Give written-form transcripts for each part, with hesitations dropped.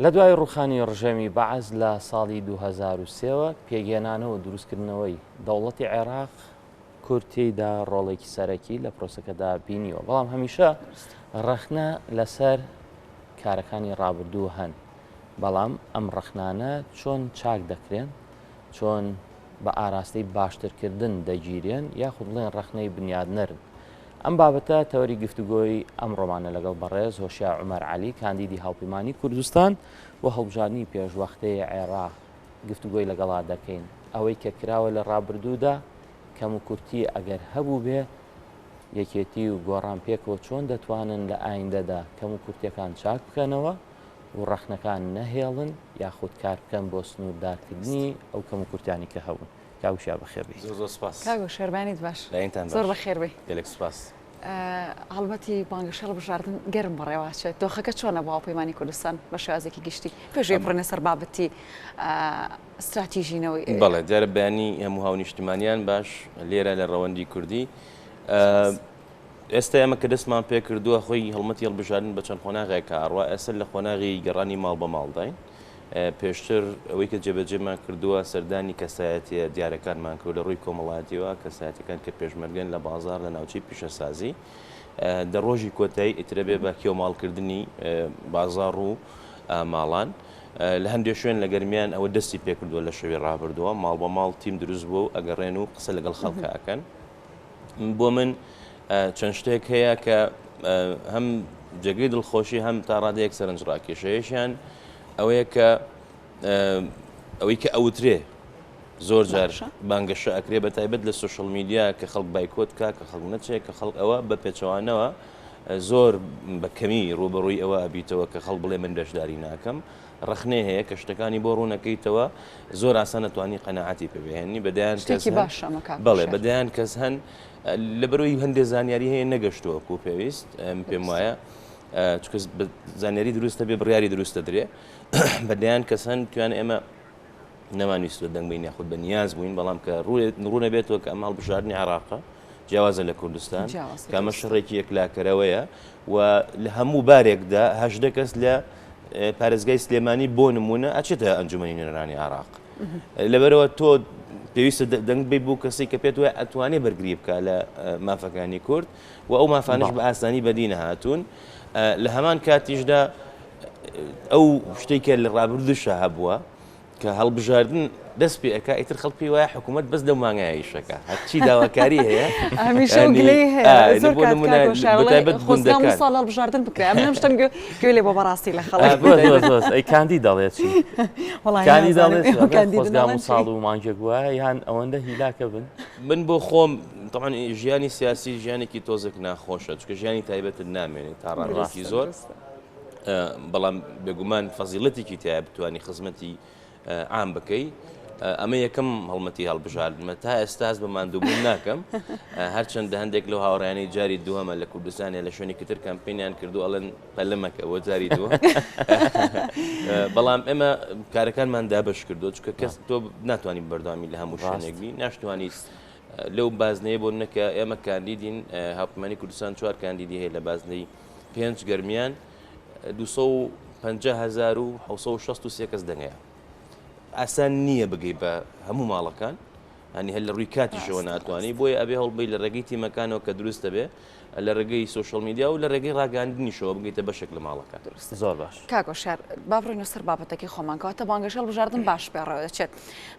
لە دوای ڕوخانی ڕژەمی بەعەز لە ساڵی 2023ەوە پێگەێنانەوە دروستکردنەوەی دەوڵەتی عێراق کورتیدا ڕۆڵێکی سەرەکی لە پرۆسەکەدا بینیوە، بەڵام هەمیشە ڕەخنە لەسەر کارەکانی ڕابردوو هەن، بەڵام ئەم ڕەخنانە چۆن چاک دەکرێن، چۆن بە ئاراستەی باشترکردن دەگیرێن یاخود بڵێن ڕەخنەی بنیادنەرن. ئەم بابەتە تەوەری گفتوگۆی ئەم ڕۆمانە لەگەڵ بەڕێز هۆشیا عومەر عەلی کاندیدی هاوپەیمانی کوردستان و هەڵبژاردننی پێشوەختەی عێراق گفتوگۆی لەگەڵا دەکەین. ئەوەی کە کراوە لە ڕابردوودا کەم و کورتی ئەگەر هەبوو بێ یەکێتی و گۆڕان پێکەوە چۆن دەتوانن لە ئایندەدا کەم و کورتەکان چاک بکەنەوە و ڕەخنەکان نەهێڵن یاخود کار بکەن بۆ سنووردارکردنی ئەو کەم و کورتانی کە هەبوون. کاوشیا بەخێربێ. زۆر سپاس. کاگۆ شێربانیت باش. زۆر بەخێربێ. گەلێک سپاس. هەڵبەتی بانگەشە هەڵبژاردن گەرم بەڕێوەچێت. دۆخەکە چۆنە بۆ هاوپەیمانی کوردستان بە شێوازێکی گشتی پێشوی بڕێنە سەر بابەتی استراتیژینەوەی. بەڵێ دیارە بەیانی هەموو هاو نیشتیمانیان باش لێرە لە ڕەوەندی کوردی. ئێستا ئێمە کە دەستمان پێ کردووە خۆی هەڵمەتی هەڵبژاردن بە چەند خۆناغێکە ئەڕوا ئێستا لە خۆناغی گەڕانی ماڵ بە ماڵداین. پێشتر ئەوەی کە جێبەجێمان کردووە سەردانی کەسایەتیە دیارەکانمان کرد لە ڕووی کۆمەڵایەتیەوە کەسایەتەکان کە پێشمەرگەن لە بازار لە ناوچەی پیشەسازی دە ڕۆژی کۆتایی ئیترە بێ بە کێو ماڵکردنی بازار و ماڵان لە هەندێک شوێن لە گەرمیان ئەوە دەستی پێکردووە لە شەوی ڕابردووە ماڵ بە ماڵ تیم دروست بووە و ئەگەڕێن و قسە لەگەڵ خەڵکە ئەکەن. بۆ من چەند شتێک هەیە کە هەم جێگەی دڵخۆشی هەم تا ڕادەیەک سەرنجڕاکێشەیەشیان ئەوەیە کە ئەوەی کە ئەوترێ زۆر جار بانگەشە ئەکرێ بە تایبەت لە سوشەڵ میدیا کە خەڵک بایکۆت کا کە خەڵک نەچێت کە خەڵک ئەوە بە پێچەوانەوە زۆر بە کەمی ڕوبەڕووی ئەوە ئەبیتەوە کە خەڵک بڵێ من بەشداری ناکەم ڕەخنێ هەیە کە شتەکانی بۆ ڕوونەکەیتەوە زۆر ئاسان نەتوانی قەنەعەتی پێبێنی بەدایان بەڵێ بەدایان کەس هەن لەبەرەوەی هەندێک زانیاری هەیە نەگەشتووە و پێویست پێم وایە چکە زانیاری دروستە بێ بڕیاری دروستە درێ بەدایان کەس هەن توان ئێمە نەمانویستوە دەنگ بین یاخود بە نیاز بووین بەڵام کە ڕوونە بێتەوە کە ئەم هەڵبژاردننی عێراقە جیاوازە لە کوردستان کە ئەمە شەڕێکی یەکلاکەرەوەیە و لە هەموو بارێکدا هەژدە کەس لە پارێزگای سلێمانی بۆ نمونە ئەچێتە ئەنجومەنی نوێنەرانی عێراق لەبەرەوە تۆ پێویستە دەنگ بێ بوو کەسی کە پێت وایە ئەتوانێ بەرگری بکە لە مافەکانی کورد و ئەو مافانش بە ئاسانی بەدینە هاتوون لە هەمان کاتیشدا ئەو شتێکە لە ڕابردووشە هەبووە کە هەڵبژاردن دەست پێ ئەکا ئیتر خەڵک پێی وایە حکوومەت بەس دەو مانگایشەکە هەرچی داواکاری هەیە ساڵ هەڵبژاردن بکرێ منم شتم گوێ لێ بۆ بەڕاستی لە خەڵک ئەی کاندی دەڵێت چی کاندی دەڵێت خۆزگام و ساڵ و مانگێک وایە یان ئەوەندە هیلاکە بن من بۆ خۆم طبعاً ژیانی سیاسی ژیانێکی تۆزێک ناخۆشە چکە ژیانی تایبەتت نامێنێت تا ڕادێکی زۆر بەڵام بێگومان فەزیڵەتێکی تایە بتوانی خزمەتی عام بکەی ئەمە یەکەم هەڵمەتی هەڵبژاردنمە تا ئێستاز بە ماندووبوون ناکەم هەرچەندە هەندێک لەو هاوڕێیانەی جاری دووەمە لە کوردستانە لە شوێنی کتر کەمپینیان کردو ئەڵەن پەلەمەکە ئەوە جاری دووە بەڵام ئێمە کارەکانمان دابش کردو چکە کەس تۆ ناتوانانی بەردەوامی لە هەموو شوێنێک بی ناشتوانی لەو بازنەیە بۆ نەکە ئێمە کاندیدین هاوپەیمانی کوردستان 4 کاندیدی هەیە لە بازنەی 5 گەرمیان 250,763 کەس دەنگەیە ئاسان نییە بگەی بە هەموو ماڵەکان هەنی هەل لە ڕووی کاتیشەوە ناتوانانی بۆیە ئەبێ هەڵبەی لە ڕێگەی تیمەکانەوە کە دروستە بێ لە ڕێگەی سوشەڵ میدیا و لە ڕێگەی ڕاگەاندنیشەوە بگەیتە بەشێک لە ماڵەکە زۆر باش کاگۆ شار با بڕۆینە سەر بابەتەکەی خۆمان کەواتە بانگەشە هەڵبژاردن باش پێڕەوە دەچێت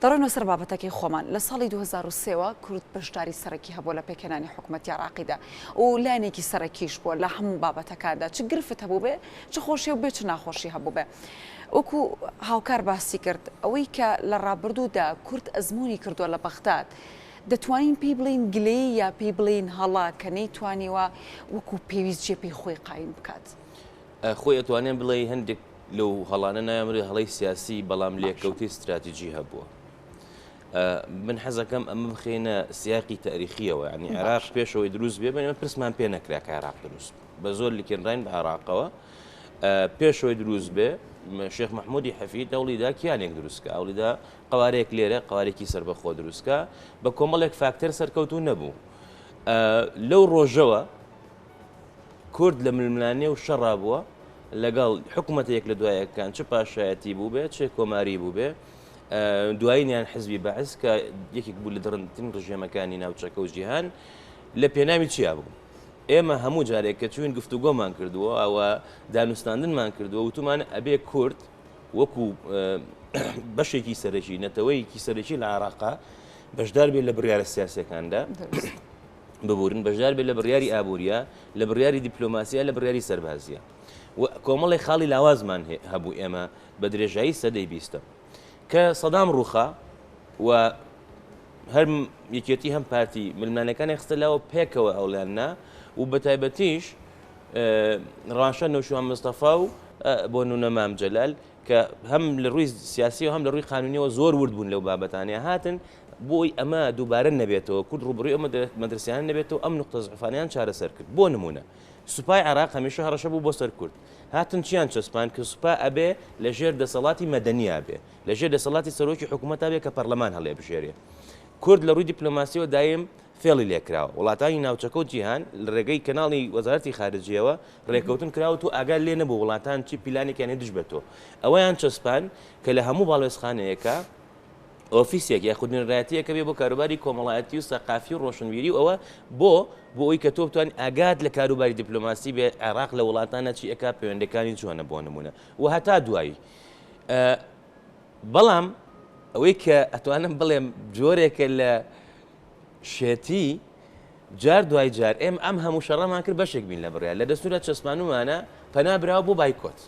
دەڕۆینەوە سەر بابەتەکەی خۆمان لە ساڵی 2023ەوە کورد بەشداری سەرەکی هەبووە لە پێکەنانی حکوومەتی عێراقیدا و لایەنێکی سەرەکیش بووە لە هەموو بابەتەکاندا چ گرفت هەبوو بێ چ خۆشی و بێ چ ناخۆشی هەبوو بێ وەکو هاوکار باسی کرد ئەوەی کە لە ڕابردوودا کورد ئەزمموی کردووە لە بەختات دەتوانین پێی بڵین گلێ یا پێی بڵین هەڵا کە نەیتوانیوە وەکو پێویست جێپی خۆی قایم بکات خۆی ئەتوانێن بڵێ هەندێک لەو هەڵانە نایەمرێ هەڵی سیاسی بەڵام لێککەوتی استراتیژی هەبووە من حەزەکەم ئەمە بخێنە سیاقی تاریخیەوە ینی عێراق پێشەوەی دروست بێ بەنێمە پرسمان پێ نەکرا کە عێراق دروست بە زۆر لێکێنراین بە عێراقەوە پێشەوەی دروست بێ شێخ محمودی حەفید هەوڵیدا کیانێک دروستکە هەوڵیدا قوارێک لێرە قوارێکی سەربەخۆ دروستکە بە کۆمەڵێک فاکتەر سەرکەوتو نەبوو لەو ڕۆژەوە کورد لە ململانێ و شەڕا بووە لەگەڵ حکوومەتێک لە دوایەکان چه پاشایەتی بوو بێت چه کۆماری بوو بێ دوایینیان حزبی بەعز کە یەکێک بوو لە دڕندترین ڕژێمەکانی ناوچەکە و جیهان لە پێناوی چیا بوو ئێمە هەموو جارێک کە چوین گفتوگۆمان کردووە ئەوە دانوستاندنمان کردووە وتمان ئەبێ کورد وەکو بەشێکی سەرەکی نەتەوەیکی سەرەکی لە عێراقا بەشدار بێت لە بڕیارە سیاسەکاندا ببورن بەشدار بێت لە بڕیاری ئابووریە لە بڕیاری دیپلۆماسیە لە بڕیاری سەربازیە کۆمەڵی خاڵی لاوازمان هەبوو ئێمە بە درێژایی سەدەی بیستە کە سەدام ڕووخا و هەر یەکێتی هەم پارتی ملمانەکانی خستەلاوە پێکەوە ئەولانا و بە تایبەتیش ڕاشە نەوشوان مستەفا و بۆ نونە مام جەلال کە هەم لە ڕووی سیاسی و هەم لە ڕووی قانونیەوە زۆر ورد بوون لەو بابەتانەیە هاتن بۆی ئەمە دووبارە نەبێتەوە کورد ڕوبڕووی ئەمە مەدرسیان نەبێتەوە ئەم نقطە زعفانیان چارەسەر کرد بۆ نمونە سوپای عێراق هەمیشە هەڕەشە بوو بۆ سەر کورد هاتن چیان چەسپان کە سوپا ئەبێ لە ژێر دەسەڵاتی مەدەنیا بێ لە ژێر دەسەڵاتی سەرۆکی حکوومەتا بێ کە پەرلەمان هەڵێ بژێرێ کورد لە ڕووی دیپلۆماسیەوە دایم فێڵی لێکراوە وڵاتانی ناوچەکە و جیهان لە ڕێگەی کەناڵی وەزارەتی خارجیەوە ڕێکەوتن کراوە و ئاگال لێ نەبوو وڵاتان چی پیلانێکیانێ دژ بێتەوە ئەوەیان چەسپان کە لە هەموو باڵێزخانەیەکە ئۆفیسێک یاخودنرایەتیەکە بێ بۆ کاروباری کۆمەڵایەتی و سەقافی و ڕۆشنبیری و ئەوە بۆ ئەوی کە تۆ بتوان ئاگات لە کاروباری دیپلۆماسی بێ عێراق لە وڵاتانە چی ئەکا پەیوەندەکانی جوانە بۆ نمونە و هەتا دوایی بەڵام ئەوەی کە ئەتوانم بڵێم جۆرێکە لە شێتی جار دوای جار ئەم هەموو شەڕەمان کرد بەشێک بین لە بڕیار لە دەستورە چەسمانومانە پەنابراوە بۆ بایکۆت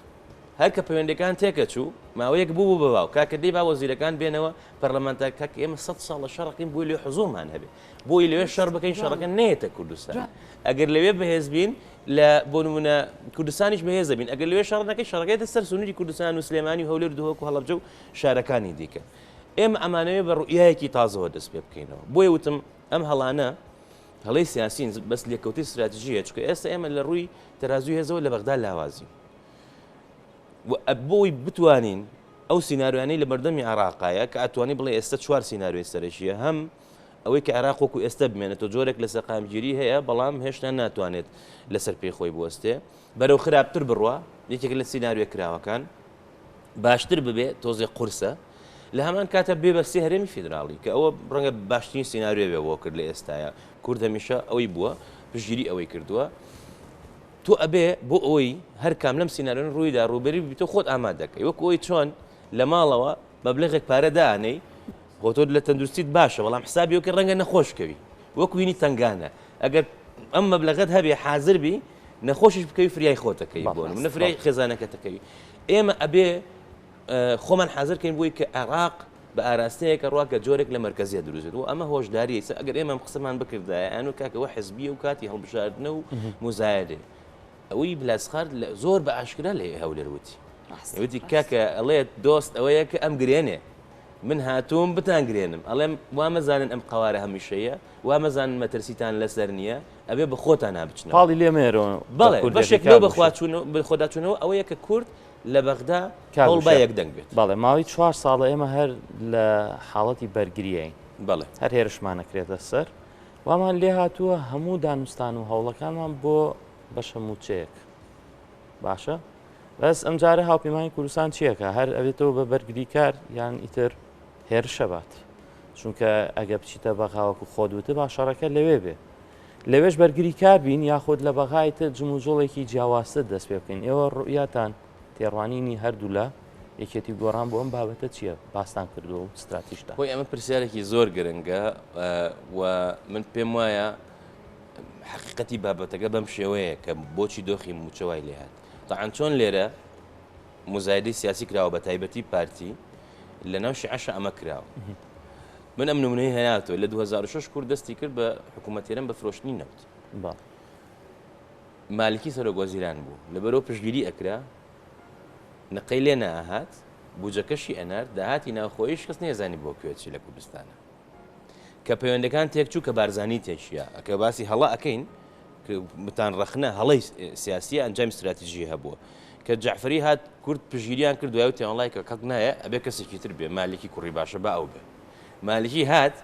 هەر کە پەیوەندەکان تێکە چوو ماوەیەک بوو بەواو کاکەدەی با وەزیرەکان بێنەوە پەرلەمانتار کاک ئێمە 100 ساڵ لە شەڕەکەین بۆی لێ حزوڵمان هەبێ بۆی لەوێ شەڕ بکەین شەڕەکە نێتە کوردستان ئەگەر لەوێ بەهێز بین لە بۆ نمونە کوردستانیش بەهێزە بین ئەگەر لەوێ شەڕ نەکەی شەڕەکەیتە سەر سنووری کوردستان و سلێمانی و هەولێر دووهۆک و هەڵەبجە و شارەکانی دیکە ئێمە ئەمانەوێ بە ڕوئیایەکی تازەوە دەست پێ بکەینەوە بۆیە وتم ئەم هەڵانە هەڵەی سیاسین بەس لێکەوتی استراتیژیە چکە ئێستا ئێمە لە ڕووی تەرازوی هێزەوە لە بەغدا لاوازی بۆی بتوانین ئەو سینناریوانەی لە بەردەمی عێراقایە کە ئەتوانی بڵێ ئێستا چوار سینناریۆی سەرەکیە هەم ئەوەی کە عێراق وەکو ئێستا بمێنێتەوە جۆرێک لە سەقامگیری هەیە بەڵام هێشتا ناتوانێت لەسەر پێی خۆی بوەستێ بەرەو خراپتر بڕوە یەکێک لە سینناریۆ کراوەکان باشتر ببێ تۆزێ قورسە لە هەمان کاتە بێ بەستی هەرێمی فیدراڵی کە ئەوە ڕەنگە باشترین سینناریۆ بێ بۆ کرد لە ئێستاە کورد هەمیشە ئەوەی بووە پشگیری ئەوەی کردووە تۆ ئەبێ بۆ ئەوی هەر کام لەم سینناریۆن ڕوویدا ڕووبەری بتۆ خۆت ئامادەکەی وەک ئەوی چۆن لە ماڵەوە مەبلەغێک پارە دانەی بۆ تۆ لە تەندروستیت باشە بەڵام حسابیەوە ڕەنگە نەخۆشکەوی وەک وینی تنگانە ئەگەر ئەم مەبلەغەت هەبێ حازر بی نەخۆشیش بکەوی فریای خۆتەکەی بۆ نە فریای خێزانەکەتەکەی ئێمە ئەبێ خۆمان حازرکەین بۆی کە عێراق بە ئاراستەیەکە ڕواکە جۆرێک لە مرکزیە دروست و ئەمە هۆشداریە ئەگەر ئێمە قسەمان بکردایە ئەنو کاکەوە حزبیە و کاتی هەڵبژاردنە و مزایدێ ئەوەی بلاسخار زۆر بە ئاشکرا لێ هەولێروتی وتی کاکە ئەڵێت دۆست ئەوەیە کە ئەم گرێنێ من هاتووم بتانگرێنم ئەڵێم وامەزانن ئەم قوارە هەمیشەیە وامەزانن مەترسیتان لەسەر نییە ئەبێ بە خۆتان نابچنە پاڵی لێمێرەوە بەڵێ بەشێک لێ بە خۆداچوونەوە ئەوەیە کە کورد لە بەغدا هەوڵ با یەک دەنگ بێت بەڵێ ماوەی 4 ساڵە ئێمە هەر لە حاڵەتی بەرگریین بەڵێ هەر هێرشمانەکرێتە سەر وامان لێ هاتووە هەموو دانوستان و هەوڵەکانمان بۆ بەشە موچەیەک باشە بەس ئەمجارە هاوپەیمانی کوردستان چیەکە هەر ئەوێتەوە بە بەرگریکار یان ئیتر هێرشە بات چونکە ئەگە بچیتە بەغاوەکو خۆدوتە باشەڕەکە لەوێ بێ لەوێش بەرگریکار بین یاخود لە بەغایتە جموجۆڵێکی جیاوازتر دەست پێ بکەین ئێوە ڕوئیاتان تێڕوانینی هەردوو لە یەکێتی گۆڕان بۆ ئەم بابەتە چییە باستان کردو و استراتیژدا بۆی ئەمە پرسیارێکی زۆر گرنگە و من پێم وایە حقیقەتی بابەتەکە بەم شێوەیە کە بۆچی دۆخی موچەوای لێ هات تاعاان چۆن لێرە مزایدەی سیاسی کراوە بە تایبەتی پارتی لە ناو شیعەشە ئەمە کراوە من ئەم نمونەی هەیەاتەوە لە 2006 کورد دەستی کرد بە حکوومەتێرم بە فرۆشتنی نەوت مالکی سەرۆکوەزیران بوو لەبەرەوە پشتگیری ئەکرا نەقەی لێ نەهات بوجەکەشی ئەنار داهاتی ناوخۆیش کەس نێزانی بۆ کوێچی لە کوردستانە کە پەیوەندەکان تێکچوو کە بارزانی تێکیە ئەکە باسی هەڵا ئەەکەین بتان ڕخنە هەڵی سیاسیە ئەنجام استراتیژی هەبووە کە جعفری هات کورد پژگیریان کرد دوای و تێڵای کە کەک نایە ئەبێ کەسێکی تر بێ مالکی کوڕی باشە بە ئەو بێ مالکی هات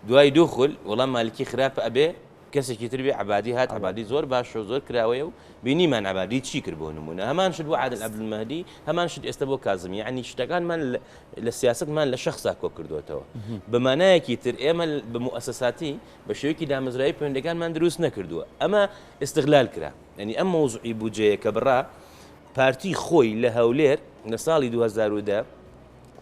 دوای دووخل وەڵام مالکی خراپە ئەبێ کەسێکی تربی عبادی هات عبادی زۆر باش و زۆر کراوەیە و بینیمان عبادی چی کرد بۆ نمونە هەمان شت بۆ عادل عەبدولمەهدی هەمان شت ئێستا بۆ کازمی یعنی شتەکانمان لە سیاستمان لە شەخصا کۆ کردوێتەوە بەمانایەکی تر ئێمە بە موسەساتی بە شێوەیەکی دامەزرایی پەیوەندەکانمان دروست نەکردووە ئەمە استغلال کرا ینی ئەم مۆزوعی بودجەیە کە بڕا پارتی خۆی لە هەولێر لە ساڵی 2010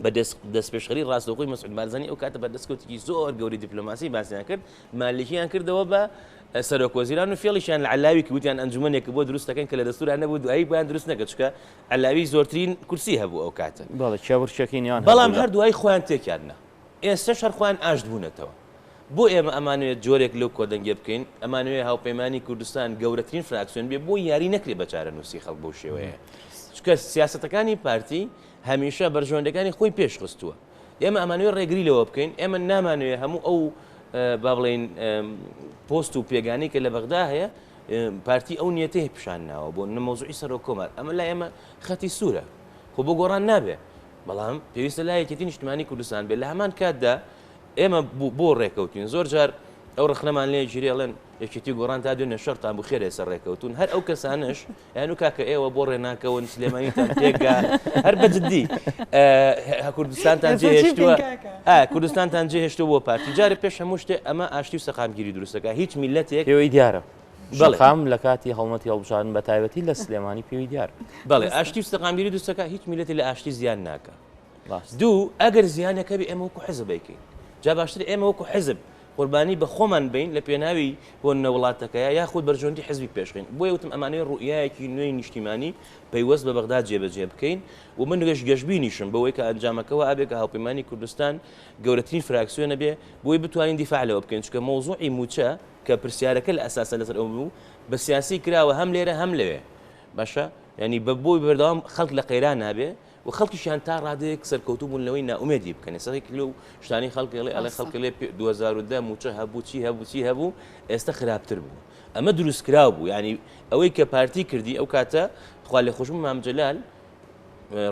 بە دەستپێشخەری ڕاستەوخۆی مەسعود بارزانی ئەو کاتە بە دەستکەوتێکی زۆر گەوری دیپلۆماسی باسییان کرد مالیکیان کردەوە بە سەرۆکوەزیران و فێڵیشیان لە علاوی کە وتیان ئەنجومەنێک بۆ دروستەکەن کە لە دەستوران نەبوو دوایی بۆیان دروست نەکرد چکە علاوی زۆرترین کورسی هەبوو ئەو کاتە بەڵێ چاوەڕچەکەینیان بەڵام هەردووای خۆیان تێکیاننا ئێستا شەرخۆیان ئاشت بوونەتەوە بۆ ئێمە ئەمانوێت جۆرێک لەو کۆدەنگێ بکەین ئەمانوێت هاوپەیمانی کوردستان گەورەترین فراکسیۆن بێ بۆ یاری نەکرێ بە چارە نووسی خەڵک بۆ شێوەیە چکە سیاسەتەکانی پارتی هەمیشە بەرژەوەندەکانی خۆی پێشخستووە ئێمە ئەمانوێت ڕێگری لەوە بکەین ئێمە نامانوێت هەموو ئەو با بڵێن پۆست و پێگانی کە لە بەغدا هەیە پارتی ئەو نیەتەیە پیشان ناوە بۆ نمۆزوعی سەرۆک کۆمار ئەمە لا ئێمە خەتی سوورە خۆ بۆ گۆڕان نابێ بەڵام پێویستە لا یەکێتی نیشتمانی کوردستان بێت لە هەمان کاتدا ئێمە بۆ ڕێکەوتین زۆر جار ئەو ڕخنەمان لێ ژیرێڵێن یەکێتی گۆڕان تا دوێنێ شەرتان بۆ خێرێ سەر ڕێکەوتون هەر ئەو کەسانش یان و کاکە ئێوە بۆ ڕێناکەون سلێمانیتان تێگا هەر بەجددی کوردستانتان جێهێشتووە کوردستانتان جێهێشتووە بۆ پارتی جارە پێش هەموو شتێ ئەمە ئاشتی و سەقامگیری دروستەکە هیچ میلەتێک پێوەی دیارە بەڵام لە کاتی هەڵمەتی هەڵبژاردن بە تایبەتی لە سلێمانی پێوی دیار بەڵێ ئاشتی و سەقامگیری دروستەکە هیچ میلەتی لە ئاشتی زیان ناکە دوو ئەگەر زیانەکە بێ ئێمە وەکو حزب بیکەین جا باشتر ئێمە وەکو حزب قوربانی بە خۆمان بین لە پێناوی بۆ نەوڵاتەکەیە یاخود بەرژەوەندی حزبی پێشخین بۆیە وتم ئەمانەیە ڕوئیایەکی نوێی نیشتیمانی پەیوەست بە بەغداد جێبەجێ بکەین و من گەشتبینیشم بەوەی کە ئەنجامەکەەوە ئابێکە هاوپەیمانی کوردستان گەورەترین فراکسیۆنە بێ بۆی بتوانین دیفاع لەوە بکەین چکە مۆزوعی موچە کە پرسیارەکە لە ئەساسە لەسەر ئەو بوو بە سیاسی کراوە هەم لێرە هەم لەوێ باشە ینی بە بۆی بەردەوام خەڵک لە قەیران نابێ و خەڵکیشیان تا ڕادەیەک سەرکەوتوو بوون لەوەی ناومێدی بکەن سەرێک لەو شتانی خەڵکڵێ ئەڵێ خەڵک لێ 2010 موچە هەبوو چی هەبوو ئێستا خراپتر بوو ئەمە دروست کراو بوو ینی ئەوەی کە پارتی کردی ئەو کاتە خوا لێ خۆشم مام جەلال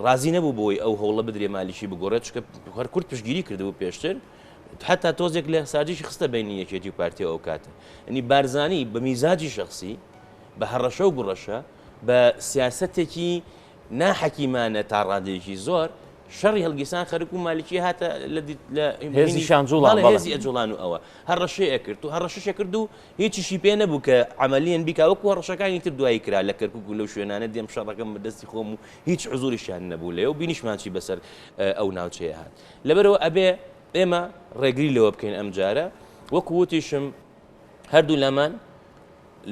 ڕازی نەبوو بۆی ئەو هەوڵە بدرێ مالیشی بگۆڕێت چکە هەر کورد پشتگیری کردبوو پێشتر حتا تۆزێک لە ساجیشی خستە بینی یەکێتی و پارتی ئەو کاتە ئەنی بارزانی بە میزاجی شخصی بە هەڕەشە و گوڕەشە بە سیاسەتێکی ناحەکیمانە تا ڕادێکی زۆر شەڕی هەڵگیسان خەرک و مالیکی هاتە لە هێزی شانجوڵان هێزی ئەجوڵان و ئەوە هەڕەشەیە کرد و هەڕەشەشە کرد و هیچیشی پێ نەبوو کە عملیان بیکوەکو هەڕەشەکانی تر دوایی کرا لە کەرکک و لەو شوێنانە دێم شەڕەکەم بەدەستی خۆم و هیچ عزوریشیان نەبوو لێ و بینیشمانچی بەسەر ئەو ناوچەیە هات لەبەرەوە ئەبێ ئێمە ڕێگری لەوە بکەین ئەم جارە وەکو وتیشم هەردوو لامان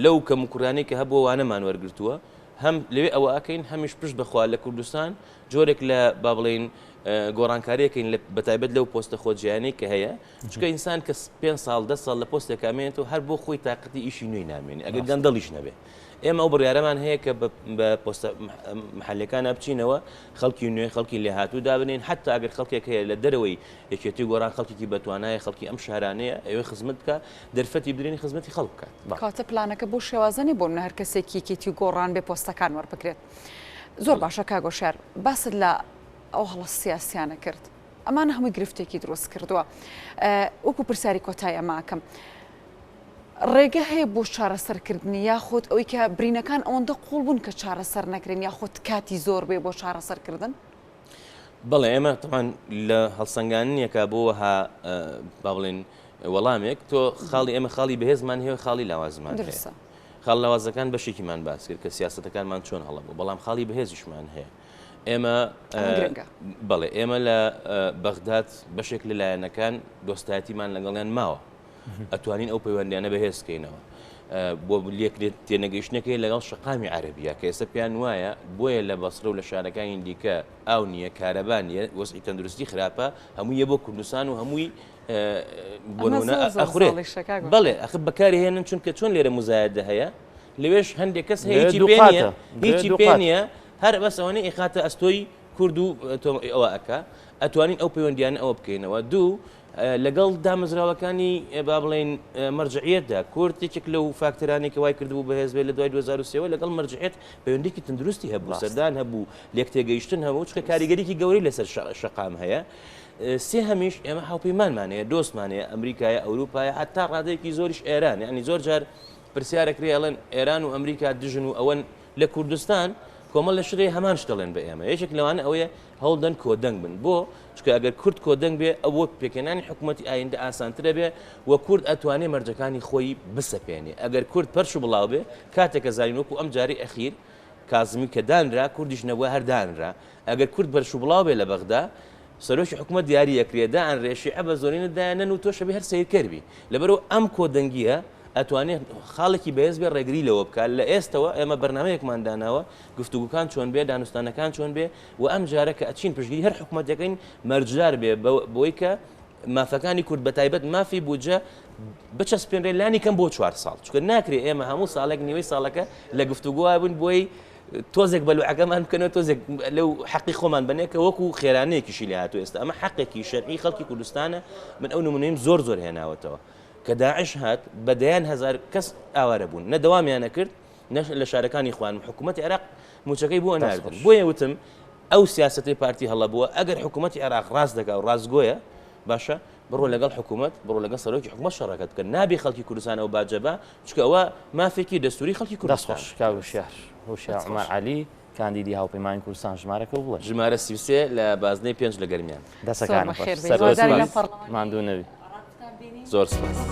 لەو کە مکورانەی کە هەبووە وانەمان وەرگرتووە هەم لەوێ ئەوە ئەکەین هەمیش پشت بخوا لە کوردستان جۆرێک لە با بڵێن گۆڕانکاریەکەین بەتایبەت لەو پۆستە خۆجییانەی کە هەیە چکە ئینسان کە 5 ساڵ 10 ساڵ لە پۆستێک کامێنێت و هەر بۆ خۆی تااقەتی ئیشی نوێی نامێنێ ئەگەر گەندەڵیش نەبێ ئێمە ئەو بڕیارەمان هەیە کە بە پۆستە محلەکانە بچینەوە خەڵکی نوێ خەڵکی لێ هاتوو دابنین حتا ئەگەر خەڵکێک هەیە لە دەرەوەی یەکێتی گۆڕان خەڵکی بەتوانایە خەڵکی ئەم شارانەیە ئەوەی خزمەت بکە دەرفەتی بدرێنی خزمەتی خەڵک بکات کاتە پلانەکە بۆ شێوازنی بۆ هەر کەسێکی کێتی گۆڕان بێ پۆستەکان وەربگرێت زۆر باشە کاگۆشار باست لە ئەو هەڵە سیاسیانە کرد ئەمانە هەمووی گرفتێکی دروست کردووە وەکو پرسیاری کۆتای ئەماکەم ڕێگە هەیە بۆ چارەسەرکردنی یاخود ئەوەی کە برینەکان ئەوەندە قوڵ بوون کە چارەسەر نەکرێن یاخود کاتی زۆر بێ بۆ چارەسەرکردن بەڵێ ئێمە تەمان لە هەڵسەنگانیەکە بۆها با بڵێن وەڵامێک تۆ خاڵی ئێمە خاڵی بەهێزمان هەیە خاڵی لاوازمان هەیە خاڵ لاوازەکان بەشێکیمان باس کرد کە سیاسەتەکانمان چۆن هەڵەبوو بەڵام خاڵی بەهێزیشمان هەیە ئێمە بەڵێ ئێمە لە بەغداد بەشێک لەلایەنەکان دۆستایەتیمان لەگەڵیان ماوە ئەتوانین ئەو پەیوەندیانە بەهێزکەینەوە بۆ لێکرێت تێنەگەیشتنەکەی لەگەڵ شقامی عەرەبیە کە ئێستا پێیان وایە بۆیە لە بەسرە و لە شارەکانی دیکە ئاو نییە کارەبان نیە وەزعی تەندروستی خراپە هەموویە بۆ کوردستان و هەمووی بۆنمونە ئەخورێت بەڵێ ئەخ بەکاری هێنن چونکە چۆن لێرە مزایدە هەیە لەوێش هەندێک کەس هیچی پێ نییە هیچی پێ نییە هەر بەس ئەوەنەی ئیخاتە ئەستۆی کورد و ئەوە ئەکا ئەتوانین ئەو پەیوەندیانە ئەوە بکەینەوە. دوو لەگەڵ دامەزراوەکانی با بڵێن مەرجعیەتدا کورد یەکێک لەو فاکتەرانێکی وای کردبوو بەهێز بێت لە دوای 2023 لەگەڵ مەرجعیت پەیوەندێکی تەندروستی هەبوو سەردان هەبوو لێک تێگەیشتن هەبوو چکە کاریگەریکی گەورەی لەسەر شەقام هەیە. سێ هەمیش ئێمە هاوپەیمانمانەیە دۆستمانەیە ئەمریکایە ئەوروپایە حتا ڕادەیەکی زۆریش ئێران یعنی زۆر جار پرسیارەکری ئەڵێن ئێران و ئەمریکا دژن و ئەوەن لە کوردستان کۆمەڵ لە شڕێ هەمان شتەڵێن بە ئێمە یەکێک لەوانە ئەوەیە هەوڵدەن کۆدەنگ بن بۆ چکە ئەگەر کورد کۆدەنگ بێ ئەوە پێکێنانی حکوومەتی ئایندە ئاسانترە بێ و کورد ئەتوانێت مەرجەکانی خۆی بسەپێنێ ئەگەر کورد پەرش و بڵاو بێ کاتێکە زانین وەکو ئەم جاری ئەخیر کازمی کە دانرا کوردیشنەوە هەردانرا ئەگەر کورد بەرش و بڵاو بێ لە بەغدا سەرۆکی حکوومەت دیاری یەکرێدا ئەن ڕێشیع بە زۆرینەدایەنەن و تۆشە بێ هەر سیرکردبی لەبەرەوە ئەم کۆدەنگیە ئەتوانێت خاڵێکی بەهێز بێ ڕێگری لەوە بکات لە ئێستەوە ئێمە بەرنامەیەکمان داناوە گفتوگوکان چۆن بێ دانوستانەکان چۆن بێ و ئەم جارە کە ئەچین پشتگیری هەر حکوومەتەکەین مەرجدار بێ بۆی کە مافەکانی کورد بەتایبەت مافی بودجە بچەسپێنرێ لانی کەم بۆ 4 ساڵ چکە ناکرێ ئێمە هەموو ساڵێک نیوەی ساڵەکە لە گفتوگووە بوون بۆی تۆزێک بەلوعەکەمان بکەنەوە تۆزێک لەو حەقی خۆمان بنێکە وەکو خێرانەیەکیشی لە هاتوو ئێستا ئەمە حەقێکی شەرعی خەڵکی کوردستانە من ئەو نمونەیم زۆر هێناوەتەوە کە داعش هات بە دەیان هەزار کەس ئاوارە بوون نەدەوامیانە کرد لە شارەکانی خوان حکوومەتی عێراق موچەکەی بۆ ناردن بۆیە وتم ئەو سیاسەتی پارتی هەڵە بووە ئەگەر حکوومەتی عێراق ڕاست دەکا و ڕاستگۆیە باشە بڕۆ لەگەڵ حکوومەت بڕۆ لەگەڵ سەرۆکی حکوومەت شەڕەکەت بکەن نابێ خەڵکی کوردستان ئەو باجەبە چکە ئەوە مافێکی دەستوری خەڵکی کوردستان هوشیار عومەر عەلی کاندیدی هاوپەیمانی کوردستان ژمارەکە بڵێ ژمارە 33 لە بازنەی 5 لە گەرمیان دەسەکان ماندوو نەوی زۆر سپاس.